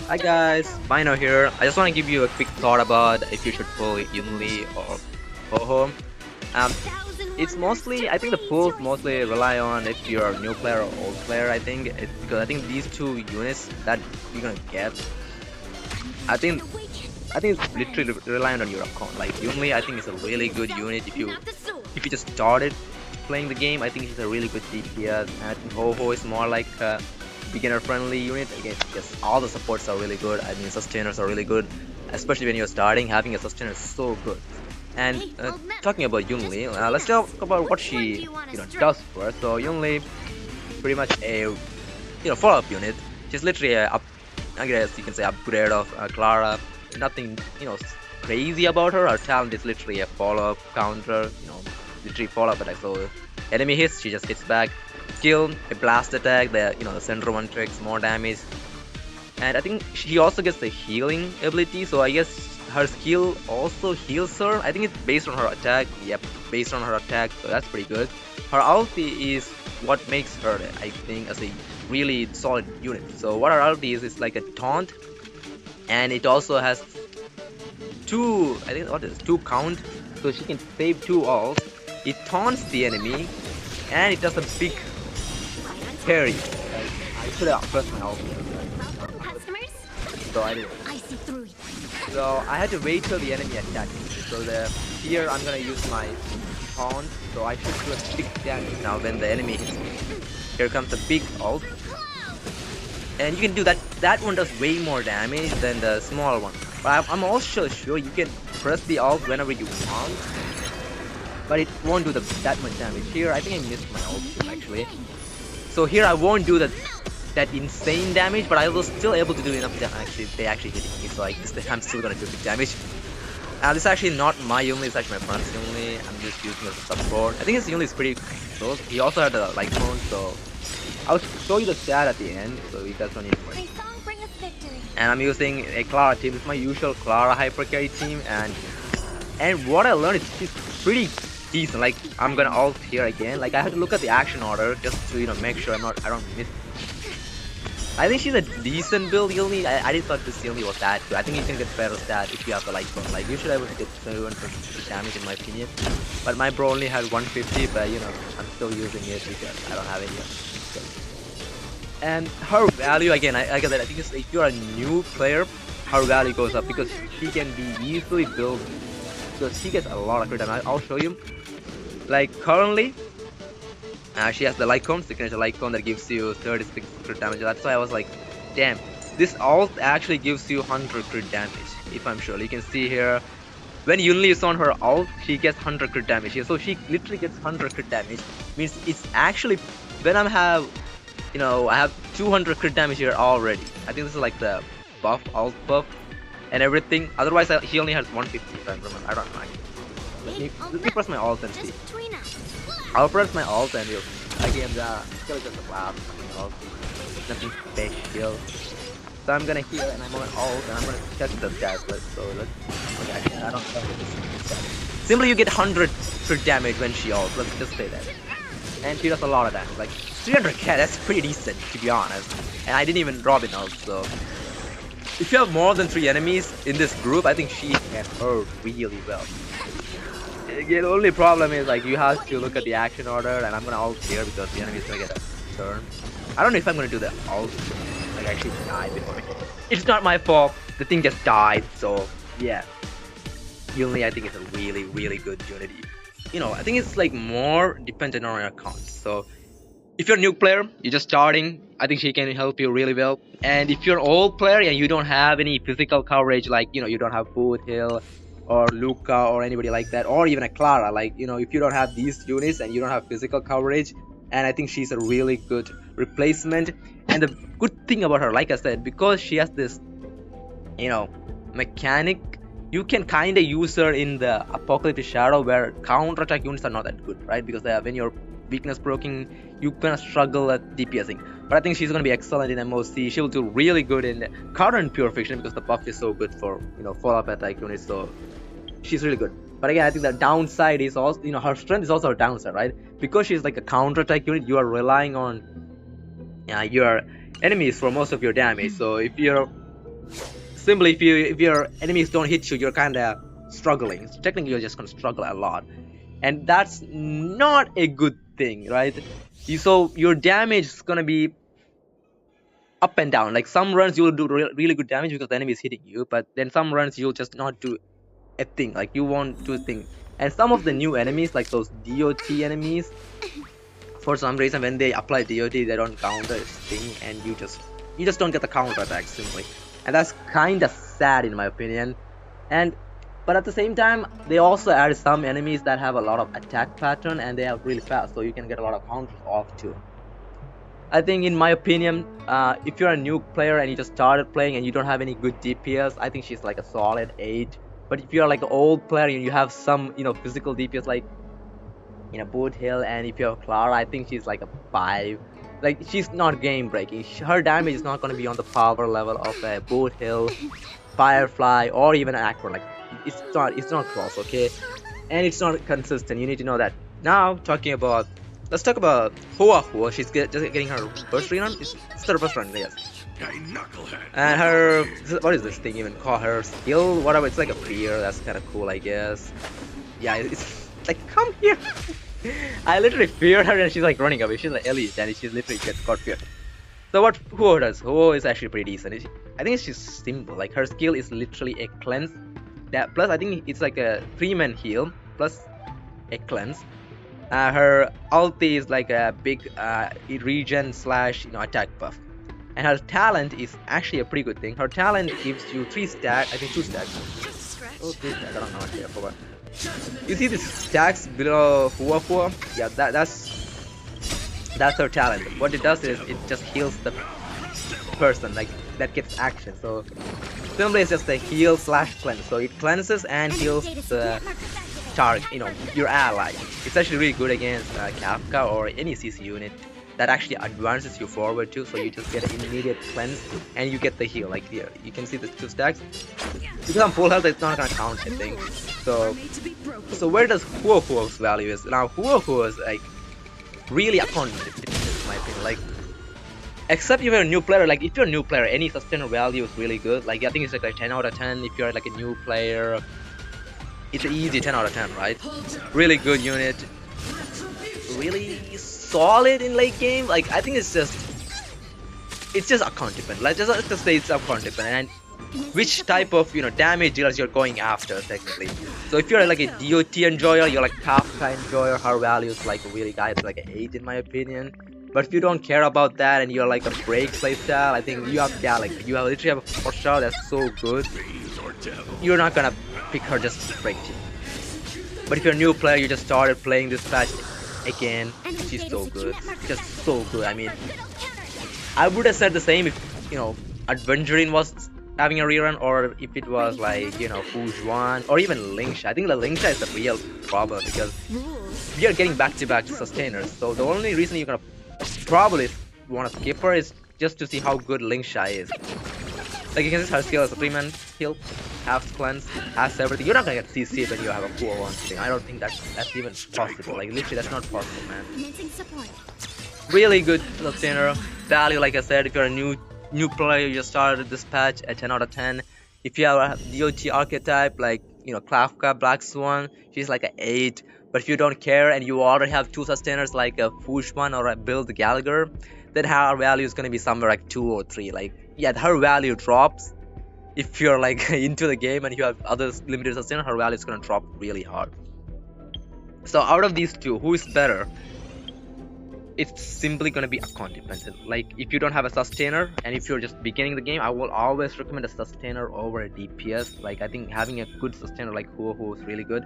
Hi guys, Bino here. I just want to give you a quick thought about if you should pull Yunli or HuoHuo. Um, it's mostly, I think the pulls mostly rely on if you're a new player or old player. Because I think these two units that you're gonna get, I think I think it's literally reliant on your account. Like Yunli, I think is a really good unit if you just started playing the game. I think he's a really good DPS, and I think HuoHuo is more like a beginner-friendly unit. Again, because all the supports are really good. I mean, sustainers are really good, especially when you're starting. Having a sustainer is so good. And talking about Yunli, let's talk about what she does first. So Yunli, pretty much a follow-up unit. She's literally I guess you can say upgrade of Clara. Nothing crazy about her. Her talent is literally a follow-up counter. Literally follow-up attack. So enemy hits, she just hits back. Skill, a blast attack. The center one takes more damage. And I think she also gets the healing ability. So I guess her skill also heals her. I think it's based on her attack. Yep, based on her attack. So that's pretty good. Her ulti is what makes her, I think, as a really solid unit. So what her ulti is like a taunt, and it also has two, I think, what is it? Two count, so she can save two ults. It taunts the enemy, and it does a big parry. Like, I should have pressed my ult, so I didn't. So I had to wait till the enemy attacked me. So here I'm gonna use my taunt, so I should do a big damage now when the enemy hits me. Here comes the big ult. And you can do that. That one does way more damage than the small one. But I'm also sure you can press the ult whenever you want, but it won't do that much damage. Here, I think I missed my ult too, actually. So here I won't do that insane damage, but I was still able to do enough damage. Actually, they actually hitting me, so I guess I'm still gonna do big damage. This is actually not my Yunli, it's actually my friend's Yunli. I'm just using it as a support. I think his Yunli is pretty close. He also had a light cone, so I'll show you the stat at the end, so you guys don't need to worry. And I'm using a Clara team. This is my usual Clara hyper carry team, and what I learned is she's pretty decent. Like, I'm gonna ult here again. Like, I had to look at the action order just to make sure I don't miss. I think she's a decent build, Yunli. I didn't thought this Yunli was that good. I think you can get better stat if you have the light cone. Like, you should be able to get 750 damage in my opinion. But my bro only had 150, but I'm still using it because I don't have any skills. And her value again, I get that. I think if you're a new player, her value goes up because she can be easily built. Because she gets a lot of crit damage. I'll show you. Like currently, she has the light cone, signature light cone that gives you 36 crit damage. That's why I was like, damn, this ult actually gives you 100 crit damage. If I'm sure, you can see here. When Yunli is on her ult, she gets 100 crit damage here. So she literally gets 100 crit damage. Means it's actually when I have 200 crit damage here already. I think this is like the buff, ult buff, and everything. Otherwise, he only has 150 if I remember. I don't know. Let me press my ult and see. I'll press my ult and again the skill is just a blast. Nothing special. So I'm gonna heal and I'm on ult and I'm gonna check the stats. Okay, I don't know this. Simply you get 100 crit damage when she ults. Let's just say that. And she does a lot of damage, like 300k, that's pretty decent to be honest. And I didn't even drop it out, so if you have more than 3 enemies in this group, I think she can hurt really well. The only problem is like you have to look at the action order, and I'm gonna ult here because the enemy is gonna get a turn. I don't know if I'm gonna do the ult, like actually die before me. It's not my fault, the thing just died, so yeah. Yunli I think is a really good unit. I think it's like more dependent on your account. So if you're a new player, you're just starting, I think she can help you really well. And if you're an old player and you don't have any physical coverage, like you don't have Hill or Luca or anybody like that, or even a Clara, like if you don't have these units and you don't have physical coverage, and I think she's a really good replacement. And the good thing about her, like I said, because she has this mechanic, you can kind of use her in the Apocalyptic Shadow where counter-attack units are not that good, right? Because when you're weakness broken, you're gonna struggle at DPSing. But I think she's gonna be excellent in MOC. She'll do really good in current Purification because the buff is so good for follow-up attack units. So she's really good. But again, I think the downside is also her strength is also a downside, right? Because she's like a counter-attack unit, you are relying on your enemies for most of your damage. So if you're simply if your enemies don't hit you, you're kind of struggling. So technically, you're just gonna struggle a lot, and that's not a good thing, right? So your damage is gonna be up and down. Like some runs you'll do really good damage because the enemy is hitting you, but then some runs you'll just not do a thing. Like you won't do a thing. And some of the new enemies, like those DOT enemies, for some reason when they apply DOT, they don't counter this thing, and you just don't get the counter attack simply, and that's kind of sad in my opinion. And but at the same time, they also added some enemies that have a lot of attack pattern and they are really fast, so you can get a lot of counters off too. I think, in my opinion, if you're a new player and you just started playing and you don't have any good DPS, I think she's like a solid 8. But if you're like an old player and you have some, physical DPS like Boot Hill, and if you're Clara, I think she's like a 5. Like she's not game breaking. Her damage is not going to be on the power level of a Boot Hill, Firefly, or even an Aqua. Like it's not close, okay? And it's not consistent. You need to know that. Now let's talk about HuoHuo. She's just getting her first rerun. It's her first run, yes. And her, what is this thing even called? Her skill, whatever. It's like a fear. That's kind of cool, I guess. Yeah, it's like, come here. I literally feared her and she's like running away. She's like elite and she's literally got feared. So what HuoHuo does? HuoHuo is actually pretty decent. I think she's simple. Like her skill is literally a cleanse. That plus I think it's like a 3-man heal plus a cleanse. Her ulti is like a big regen / attack buff, and her talent is actually a pretty good thing. Her talent gives you 3 stacks, I think 2 stacks. Oh, 3 stacks, I don't know actually, I forgot. You see these stacks below HuoHuo? Yeah, that's her talent. What it does is it just heals the person, like that gets action. So simply it's just a heal / cleanse. So it cleanses and heals the target, your ally. It's actually really good against Kafka or any CC unit that actually advances you forward too, so you just get an immediate cleanse and you get the heal. Like here, you can see the 2 stacks. Because I'm full health, it's not gonna count, I think. So where does HuoHuo's value is? Now HuoHuo is like really accountable in my opinion. Like, except if you're a new player, like if you're a new player, any sustainer value is really good. Like I think it's like a 10 out of 10 if you're like a new player. It's an easy 10 out of 10, right? Really good unit. Really solid in late game. Like I think it's just account dependent. Like just say it's account dependent, and which type of damage dealers you're going after technically. So if you're like a DOT enjoyer, you're like Kafka enjoyer, her value is like really high. It's like an 8 in my opinion. But if you don't care about that and you're like a break playstyle, I think you have you literally have a 4-star that's so good. You're not gonna pick her just to break team. But if you're a new player, you just started playing this patch again, she's so good, just so good. I mean, I would have said the same if Adventuring was having a rerun, or if it was like Fujuan or even Lingsha. I think the Lingsha is the real problem because we are getting back-to-back sustainers. So the only reason you're gonna probably want to skip her is just to see how good Lingsha is. Like you can see her skill as a 3-man heal, half cleanse, has everything. You're not gonna get CC when you have a 4-1 thing. I don't think that's even possible. Like literally, that's not possible, man. Really good sustainer value. Like I said, if you're a new player, you just started this patch at 10 out of 10. If you have a DOT archetype like Kafka, Black Swan, she's like an 8. But if you don't care and you already have 2 sustainers like a Fushman or a Build Gallagher, then her value is gonna be somewhere like 2 or 3. Like yeah, her value drops if you're like into the game and you have other limited sustainer. Her value is gonna drop really hard. So out of these 2, who is better? It's simply gonna be account dependent. Like if you don't have a sustainer and if you're just beginning the game, I will always recommend a sustainer over a DPS. Like I think having a good sustainer like HuoHuo is really good.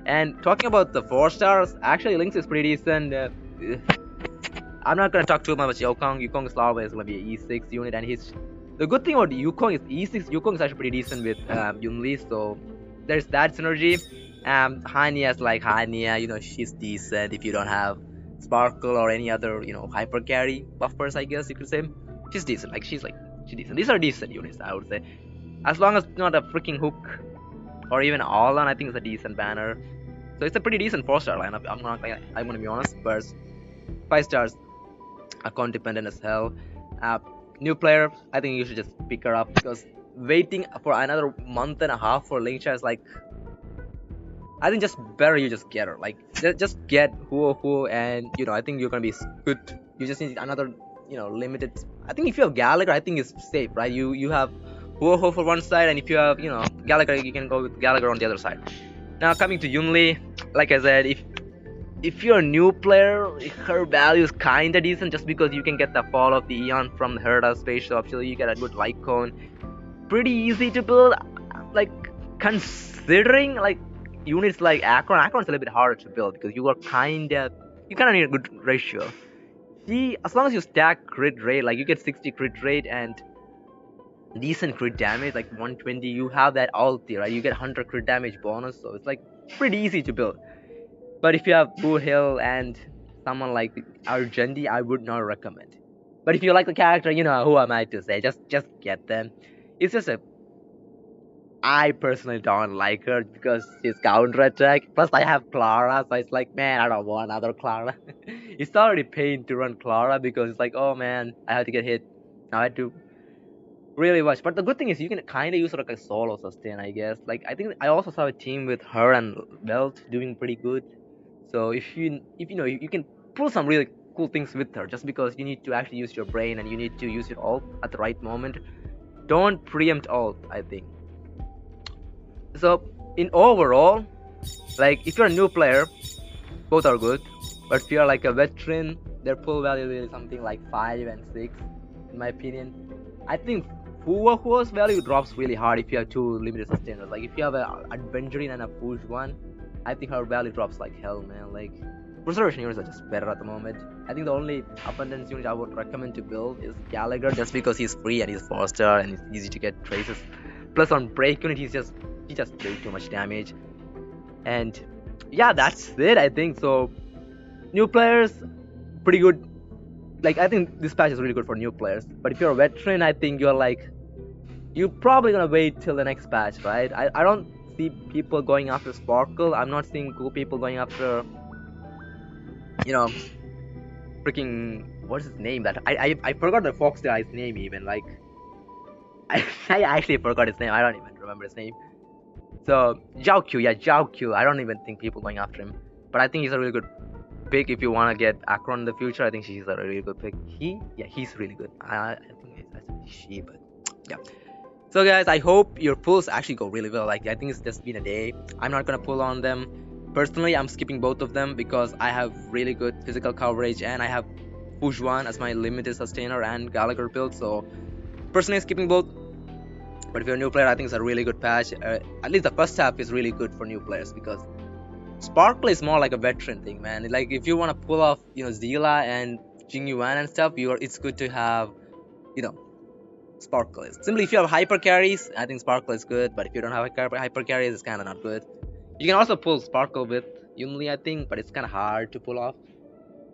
And talking about the 4-stars, actually Lynx is pretty decent. I'm not gonna talk too much about Yukong. Yukong is always gonna be an E6 unit, and the good thing about Yukong is E6. Yukong is actually pretty decent with Yunli, so there's that synergy. Hania is like Hania, she's decent if you don't have Sparkle or any other hyper carry buffers, I guess you could say. She's decent. Like she's decent. These are decent units, I would say, as long as it's not a freaking hook or even all on. I think it's a decent banner. So it's a pretty decent 4-star lineup. I'm gonna be honest, but 5 stars, account dependent as hell. New player, I think you should just pick her up because waiting for another month and a half for Lingsha is like, I think just better you just get her. Like just get HuoHuo, and I think you're gonna be good. You just need another limited. I think if you have Gallagher, I think it's safe, right? You have HuoHuo for one side, and if you have Gallagher, you can go with Gallagher on the other side. Now coming to Yunli, like I said, if you're a new player, her value is kinda decent just because you can get the fall of the Eon from the Herda space shop, so you get a good light cone. Pretty easy to build, like considering like units like Akron. Akron's a little bit harder to build because you kinda need a good ratio. See, as long as you stack crit rate, like you get 60 crit rate and decent crit damage, like 120, you have that ulti, right? You get 100 crit damage bonus, so it's like pretty easy to build. But if you have Boot Hill and someone like Argendi, I would not recommend. But if you like the character, who am I to say? Just get them. It's just I personally don't like her because she's counter attack. Plus, I have Clara, so it's like, man, I don't want another Clara. It's already pain to run Clara because it's like, oh man, I have to get hit. Now I have to really watch. But the good thing is you can kind of use her like a solo sustain, I guess. Like I think I also saw a team with her and Belt doing pretty good. So if you can pull some really cool things with her, just because you need to actually use your brain and you need to use your ult at the right moment. Don't preempt ult, I think. So in overall, like if you're a new player, both are good. But if you're like a veteran, their pull value is something like 5 and 6, in my opinion. I think HuoHuo's value drops really hard if you have two limited sustainers. Like if you have an Adventuring and a push one, I think her value drops like hell, man. Like preservation units are just better at the moment. I think the only abundance unit I would recommend to build is Gallagher, just because he's free and he's 4-star and it's easy to get traces. Plus on break unit, he just does too much damage. And yeah, that's it, I think. So new players, pretty good. Like I think this patch is really good for new players. But if you're a veteran, I think you're probably gonna wait till the next patch, right? I don't see people going after Sparkle. I'm not seeing cool people going after freaking what's his name, that I forgot the fox guy's name even. Like I actually forgot his name. I don't even remember his name. So Zhao I don't even think people going after him, but I think he's a really good pick if you want to get Akron in the future. I think she's a really good pick. He's really good. I think it's she, but yeah. So guys, I hope your pulls actually go really well. Like I think it's just been a day. I'm not gonna pull on them. Personally, I'm skipping both of them because I have really good physical coverage and I have Fujuan as my limited sustainer and Gallagher build. So personally, skipping both. But if you're a new player, I think it's a really good patch. At least the first half is really good for new players because Sparkle is more like a veteran thing, man. Like if you want to pull off, Zila and Jingyuan and stuff, it's good to have, Sparkle is. Simply if you have hyper carries, I think Sparkle is good. But if you don't have hyper carries, it's kind of not good. You can also pull Sparkle with Yunli, I think, but it's kind of hard to pull off.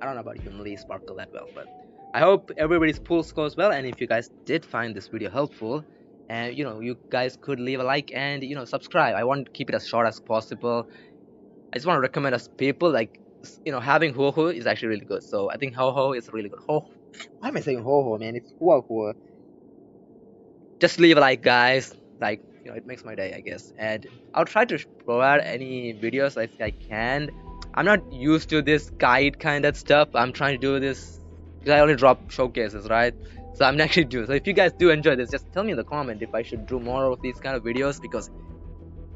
I don't know about Yunli Sparkle that well, but I hope everybody's pulls goes well. And if you guys did find this video helpful, and you guys could leave a like and subscribe. I want to keep it as short as possible. I just want to recommend us people, like having HuoHuo is actually really good. So I think HuoHuo is really good. Why am I saying HuoHuo, man? It's HuoHuo. Just leave a like, guys. Like it makes my day, I guess. And I'll try to provide any videos if I can. I'm not used to this guide kind of stuff. I'm trying to do this because I only drop showcases, right? So I'm actually doing. So if you guys do enjoy this, just tell me in the comment if I should do more of these kind of videos, because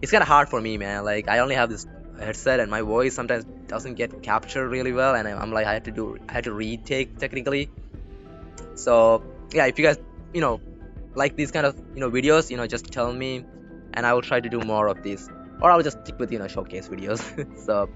it's kind of hard for me, man. Like I only have this headset and my voice sometimes doesn't get captured really well, and I'm like I had to retake technically. So yeah, if you guys like these kind of videos, just tell me and I will try to do more of these, or I'll just stick with showcase videos. So